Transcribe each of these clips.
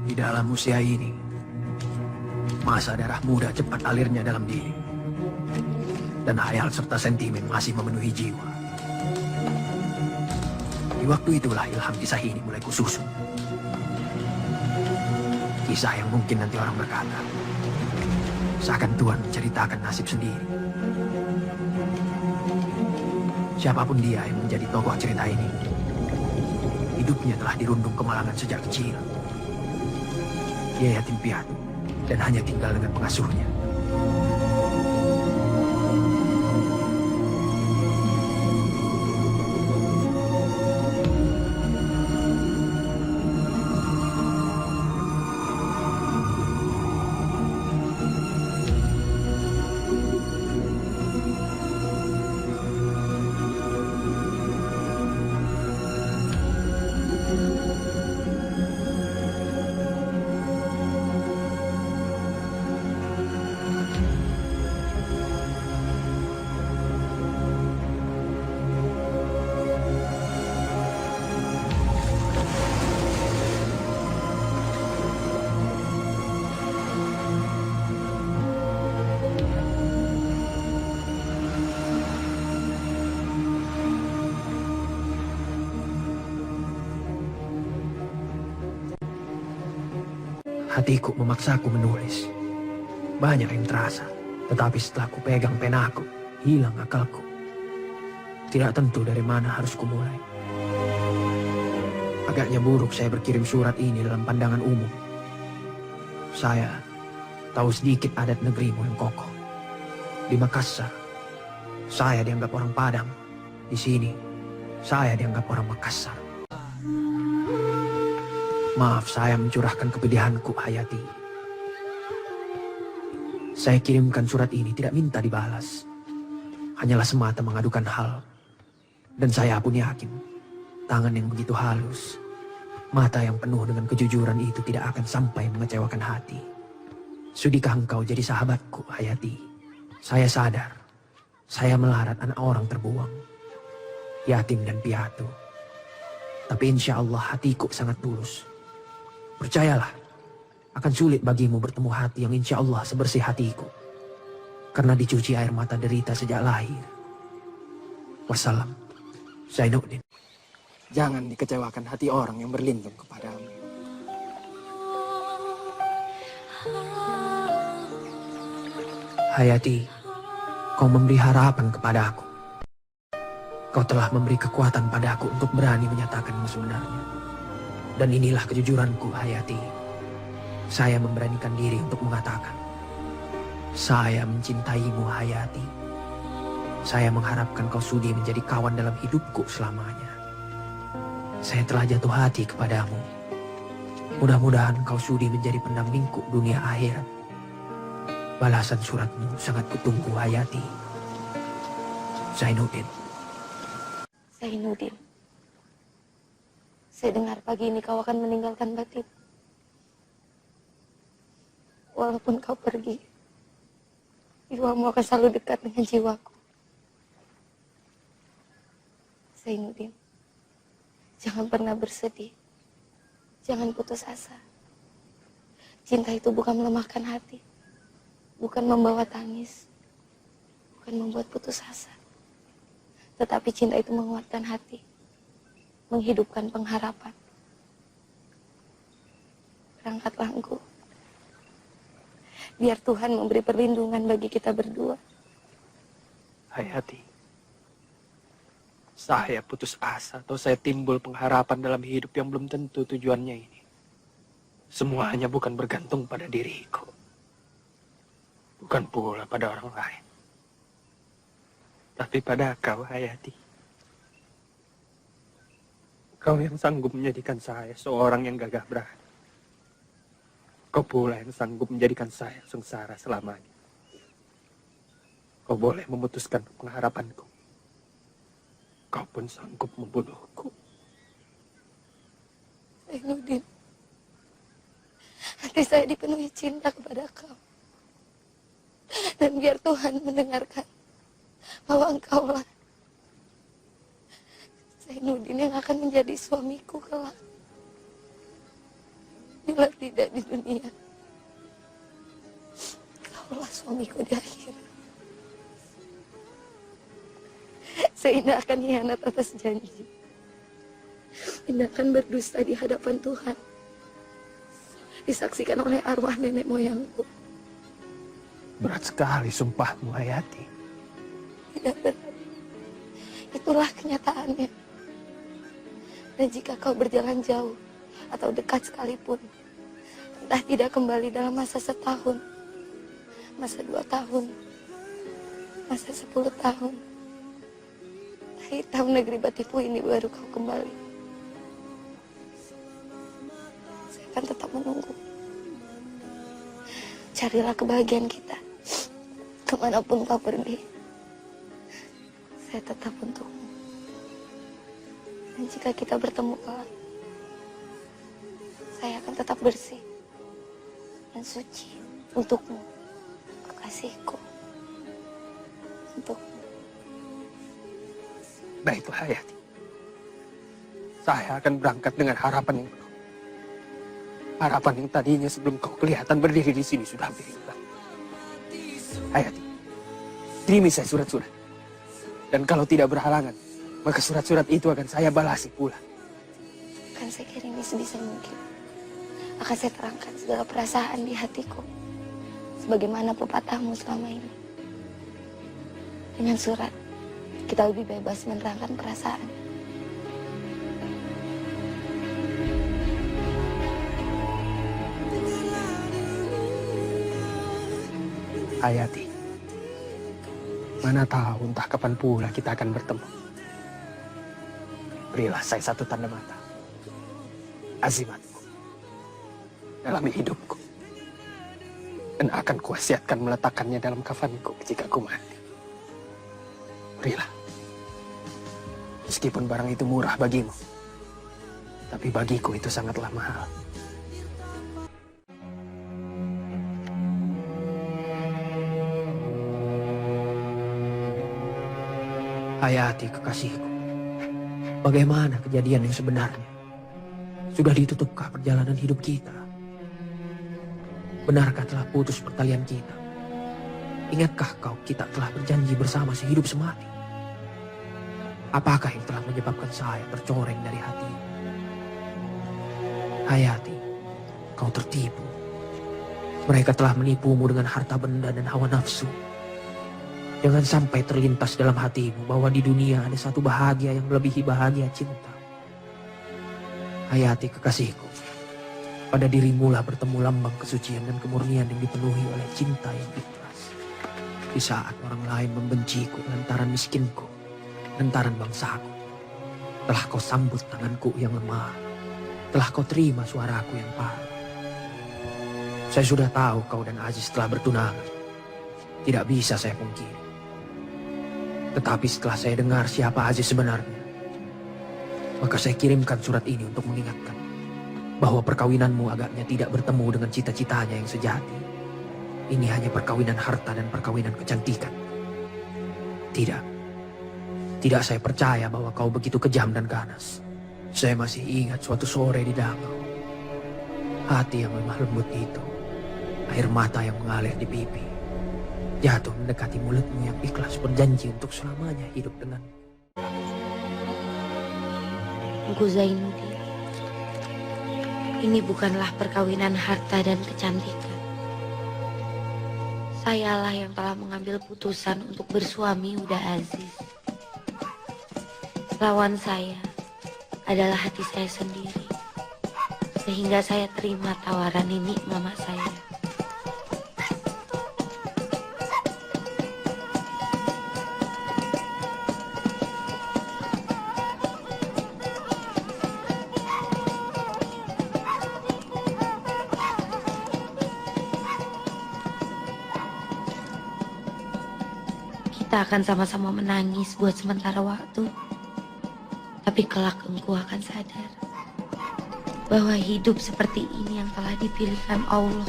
Di dalam usia ini, masa darah muda cepat alirnya dalam diri. Dan hayal serta sentimen masih memenuhi jiwa. Di waktu itulah ilham kisah ini mulai kususun. Kisah yang mungkin nanti orang berkata, seakan Tuhan menceritakan nasib sendiri. Siapapun dia yang menjadi tokoh cerita ini, hidupnya telah dirundung kemalangan sejak kecil. Dia yatim piatu dan hanya tinggal dengan pengasuhnya. Hatiku memaksaku menulis. Banyak yang terasa, tetapi setelah ku pegang penaku, hilang akalku. Tidak tentu dari mana harus kumulai. Agaknya buruk saya berkirim surat ini dalam pandangan umum. Saya tahu sedikit adat negerimu yang kokoh. Di Makassar, saya dianggap orang Padang. Di sini, saya dianggap orang Makassar. Maaf saya mencurahkan kepedihanku, Hayati. Saya kirimkan surat ini tidak minta dibalas. Hanyalah semata mengadukan hal. Dan saya pun yakin, tangan yang begitu halus, mata yang penuh dengan kejujuran itu tidak akan sampai mengecewakan hati. Sudikah engkau jadi sahabatku, Hayati? Saya sadar, saya melarat anak orang terbuang, yatim dan piatu. Tapi insya Allah hatiku sangat tulus. Percayalah, akan sulit bagimu bertemu hati yang insya Allah sebersih hatiku. Karena dicuci air mata derita sejak lahir. Wassalam, Zainuddin. Jangan dikecewakan hati orang yang berlindung kepadamu. Hayati, kau memberi harapan kepadaku. Kau telah memberi kekuatan padaku untuk berani menyatakan yang sebenarnya. Dan inilah kejujuranku, Hayati. Saya memberanikan diri untuk mengatakan, saya mencintaimu, Hayati. Saya mengharapkan kau sudi menjadi kawan dalam hidupku selamanya. Saya telah jatuh hati kepadamu. Mudah-mudahan kau sudi menjadi pendampingku dunia akhirat. Balasan suratmu sangat kutunggu, Hayati. Zainuddin. Zainuddin, saya dengar pagi ini kau akan meninggalkan Batit. Walaupun kau pergi, jiwamu akan selalu dekat dengan jiwaku. Zainuddin, jangan pernah bersedih. Jangan putus asa. Cinta itu bukan melemahkan hati, bukan membawa tangis, bukan membuat putus asa. Tetapi cinta itu menguatkan hati, menghidupkan pengharapan. Berangkatlah engkau. Biar Tuhan memberi perlindungan bagi kita berdua. Hayati, saya putus asa atau saya timbul pengharapan dalam hidup yang belum tentu tujuannya ini. Semuanya bukan bergantung pada diriku. Bukan pula pada orang lain. Tapi pada kau, Hayati. Kau yang sanggup menjadikan saya seorang yang gagah berani. Kau pula yang sanggup menjadikan saya sengsara selamanya. Kau boleh memutuskan pengharapanku. Kau pun sanggup membunuhku. Zainuddin, hati saya dipenuhi cinta kepada kau. Dan biar Tuhan mendengarkan bahwa engkaulah Zainuddin yang akan menjadi suamiku kelak. Bila tidak di dunia, kaulah suamiku di akhirat. Saya tidak akan hianat atas janji. Tidak akan berdusta di hadapan Tuhan. Disaksikan oleh arwah nenek moyangku. Berat sekali sumpahmu, Hayati. Tidak berat. Itulah kenyataannya. Dan jika kau berjalan jauh atau dekat sekalipun, entah tidak kembali dalam masa setahun, masa 2 tahun, masa 10 tahun, hitam negeri Batipu ini baru kau kembali. Saya akan tetap menunggu. Carilah kebahagiaan kita. Kemanapun kau pergi, saya tetap untukmu. Dan jika kita bertemu kelak, saya akan tetap bersih dan suci untukmu, kekasihku, untukmu. Baiklah, Hayati. Saya akan berangkat dengan harapan yang penuh. Harapan yang tadinya sebelum kau kelihatan berdiri di sini sudah hampir hilang. Hayati, kirimi saya surat-surat. Dan kalau tidak berhalangan, maka surat-surat itu akan saya balasi pula. Akan saya kirimi sebisa mungkin. Akan saya terangkan segala perasaan di hatiku. Sebagaimana pepatahmu selama ini. Dengan surat, kita lebih bebas menerangkan perasaan. Hayati, mana tahu entah kapan pula kita akan bertemu. Berilah saya satu tanda mata. Azimatku dalam hidupku. Dan akan kuwasiatkan meletakkannya dalam kafanku jika ku mati. Berilah. Meskipun barang itu murah bagimu, tapi bagiku itu sangatlah mahal. Hayati kekasihku, bagaimana kejadian yang sebenarnya? Sudah ditutupkah perjalanan hidup kita? Benarkah telah putus pertalian kita? Ingatkah kau kita telah berjanji bersama sehidup semati? Apakah yang telah menyebabkan saya tercoreng dari hati? Hayati, kau tertipu. Mereka telah menipumu dengan harta benda dan hawa nafsu. Jangan sampai terlintas dalam hatimu bahwa di dunia ada satu bahagia yang melebihi bahagia cinta. Hayati kekasihku, pada dirimulah bertemu lambang kesucian dan kemurnian yang dipenuhi oleh cinta yang ikhlas. Di saat orang lain membenciku lantaran miskinku, lantaran bangsaku, telah kau sambut tanganku yang lemah, telah kau terima suaraku yang parau. Saya sudah tahu kau dan Aziz telah bertunangan, tidak bisa saya pungkiri. Tetapi setelah saya dengar siapa Aziz sebenarnya, maka saya kirimkan surat ini untuk mengingatkan bahwa perkawinanmu agaknya tidak bertemu dengan cita-citanya yang sejati. Ini hanya perkawinan harta dan perkawinan kecantikan. Tidak saya percaya bahwa kau begitu kejam dan ganas. Saya masih ingat suatu sore di danau. Hati yang lemah lembut itu, air mata yang mengalir di pipi, jatuh mendekati mulutmu yang ikhlas berjanji untuk selamanya hidup denganmu. Engku Zainuddin, ini bukanlah perkawinan harta dan kecantikan. Sayalah yang telah mengambil putusan untuk bersuami Uda Aziz. Lawan saya adalah hati saya sendiri. Sehingga saya terima tawaran ini mama saya. Kita akan sama-sama menangis buat sementara waktu. Tapi kelak engkau akan sadar bahwa hidup seperti ini yang telah dipilihkan Allah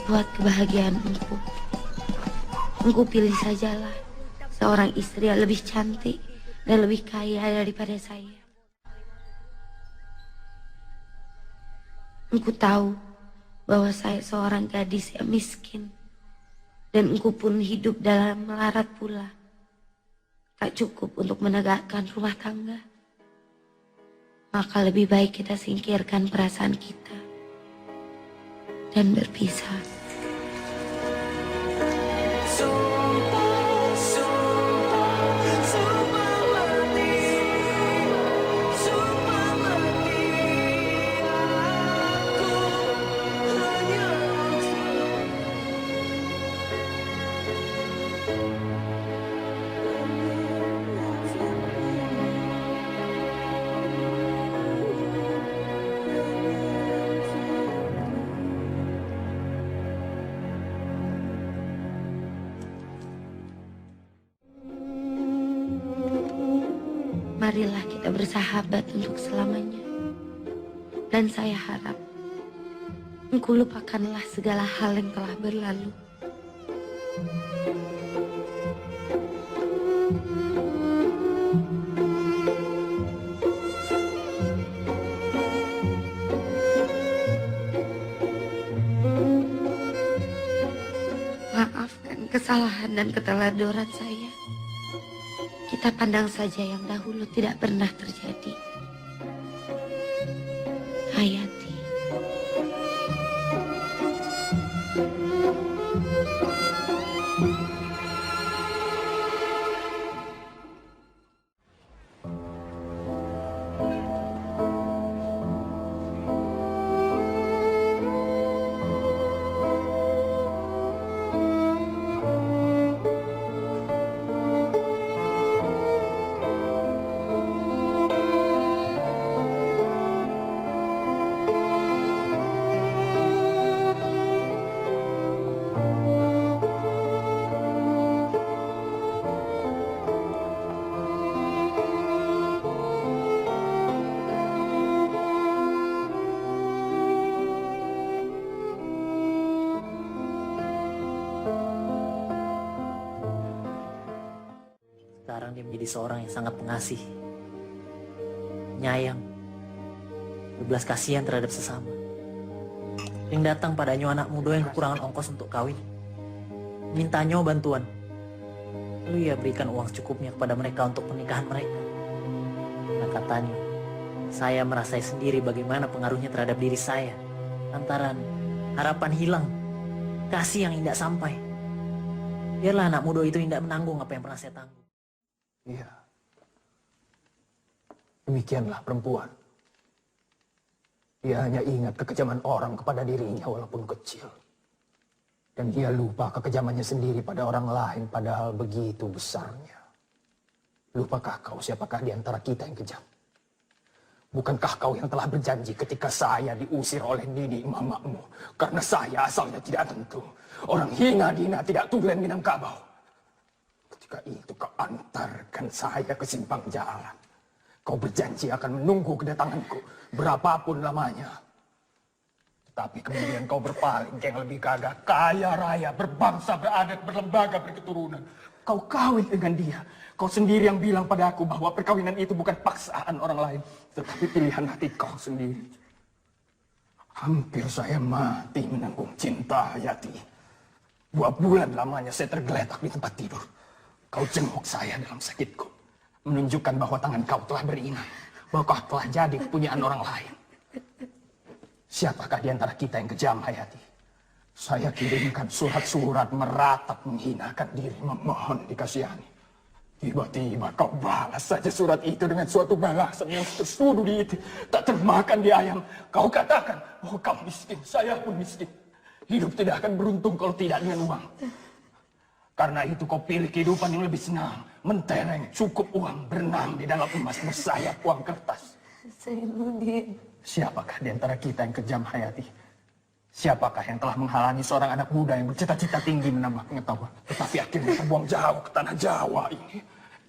buat kebahagiaan engkau. Engkau pilih sajalah seorang istri yang lebih cantik dan lebih kaya daripada saya. Engkau tahu bahwa saya seorang gadis yang miskin. Dan engkau pun hidup dalam melarat pula. Tak cukup untuk menegakkan rumah tangga. Maka lebih baik kita singkirkan perasaan kita. Dan berpisah. Marilah kita bersahabat untuk selamanya. Dan saya harap engkau lupakanlah segala hal yang telah berlalu. Maafkan kesalahan dan keteladoran saya. Kita pandang saja yang dahulu tidak pernah terjadi. Hayati. Sekarang dia menjadi seorang yang sangat pengasih, penyayang, berbelas kasihan terhadap sesama. Yang datang padanya anak muda yang kekurangan ongkos untuk kawin, mintanya bantuan. Lalu ia berikan uang secukupnya kepada mereka untuk pernikahan mereka. Nah katanya, saya merasai sendiri bagaimana pengaruhnya terhadap diri saya. Lantaran harapan hilang, kasih yang tidak sampai. Biarlah anak muda itu tidak menanggung apa yang pernah saya tanggung. Iya. Demikianlah perempuan. Dia hanya ingat kekejaman orang kepada dirinya walaupun kecil. Dan dia lupa kekejamannya sendiri pada orang lain padahal begitu besarnya. Lupakah kau siapakah di antara kita yang kejam? Bukankah kau yang telah berjanji ketika saya diusir oleh Nini mamamu? Karena saya asalnya tidak tentu. Orang hina dina tidak tulen Minangkabau. Ketika itu kau antarkan saya ke simpang jalan. Kau berjanji akan menunggu kedatanganku berapapun lamanya. Tapi kemudian kau berpaling ke yang lebih gagah, kaya raya, berbangsa, beradat, berlembaga, berketurunan. Kau kawin dengan dia. Kau sendiri yang bilang pada aku bahwa perkawinan itu bukan paksaan orang lain, tetapi pilihan hati kau sendiri. Hampir saya mati menanggung cinta Hayati. 2 bulan lamanya saya tergeletak di tempat tidur. Kau jenguk saya dalam sakitku, menunjukkan bahwa tangan kau telah beringat, bahwa kau telah jadi kepunyaan orang lain. Siapakah di antara kita yang kejam, Hayati? Saya kirimkan surat-surat meratap menghinakan diri, memohon dikasihani. Tiba-tiba kau balas saja surat itu dengan suatu balasan yang tersudu di itu, tak termakan di ayam. Kau katakan bahwa kau miskin, saya pun miskin. Hidup tidak akan beruntung kalau tidak dengan uang. Karena itu kau pilih kehidupan yang lebih senang, mentereng, cukup uang, berenang di dalam emas bersayap uang kertas. Zainuddin. Siapakah di antara kita yang kejam, Hayati? Siapakah yang telah menghalangi seorang anak muda yang bercita-cita tinggi menambah pengetahuan, tetapi akhirnya terbuang jauh ke tanah Jawa ini,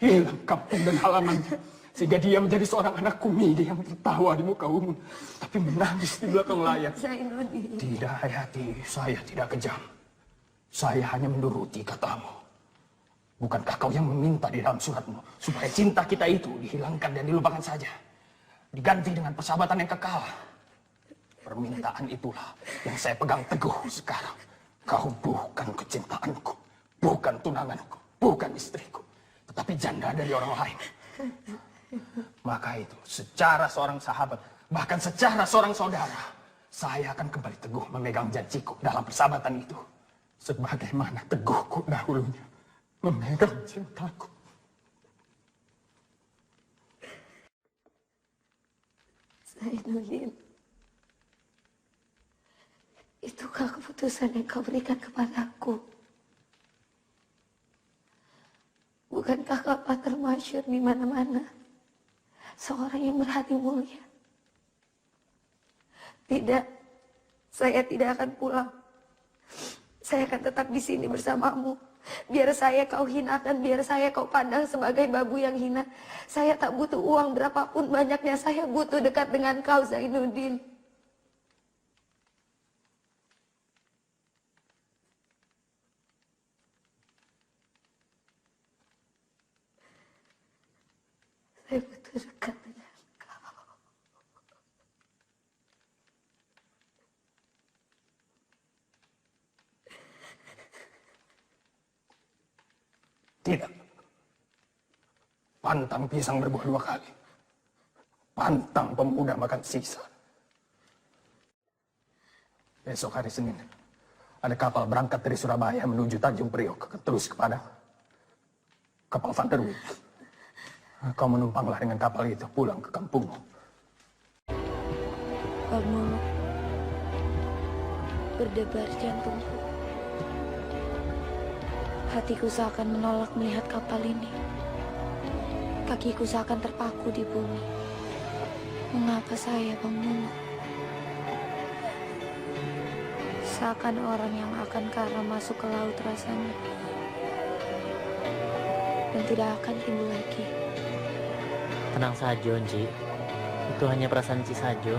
hilang kampung dan halamannya, sehingga dia menjadi seorang anak kumidi yang tertawa di muka umum, tapi menangis di belakang layar. Zainuddin. Tidak, Hayati, saya tidak kejam. Saya hanya menuruti katamu. Bukankah kau yang meminta di dalam suratmu supaya cinta kita itu dihilangkan dan dilupakan saja, diganti dengan persahabatan yang kekal? Permintaan itulah yang saya pegang teguh sekarang. Kau bukan kecintaanku, bukan tunanganku, bukan istriku, tetapi janda dari orang lain. Maka itu, secara seorang sahabat, bahkan secara seorang saudara, saya akan kembali teguh memegang janjiku dalam persahabatan itu. Sebagaimana teguhku dahulunya memegang cintaku. Zainuddin, itukah keputusan yang kau berikan kepadaku? Bukankah kau termasyhur di mana-mana? Seorang yang berhati mulia. Tidak, saya tidak akan pulang. Saya akan tetap di sini bersamamu. Biar saya kau hinakan, biar saya kau pandang sebagai babu yang hina. Saya tak butuh uang berapapun banyaknya, saya butuh dekat dengan kau, Zainuddin. Saya butuh dekat dengan kau. Tidak. Pantang pisang berbuah 2 kali. Pantang pemuda makan sisa. Besok hari Senin, ada kapal berangkat dari Surabaya menuju Tanjung Priok, terus ke Padang. Kapal Van der Wijk. Kau menumpanglah dengan kapal itu pulang ke kampungmu. Kamu berdebar jantungku. Hatiku seakan menolak melihat kapal ini. Kakiku seakan terpaku di bumi. Mengapa saya, Bang Momo? Seakan orang yang akan karam masuk ke laut rasanya. Dan tidak akan timbul lagi. Tenang saja, Onci. Itu hanya perasaan Ci saja.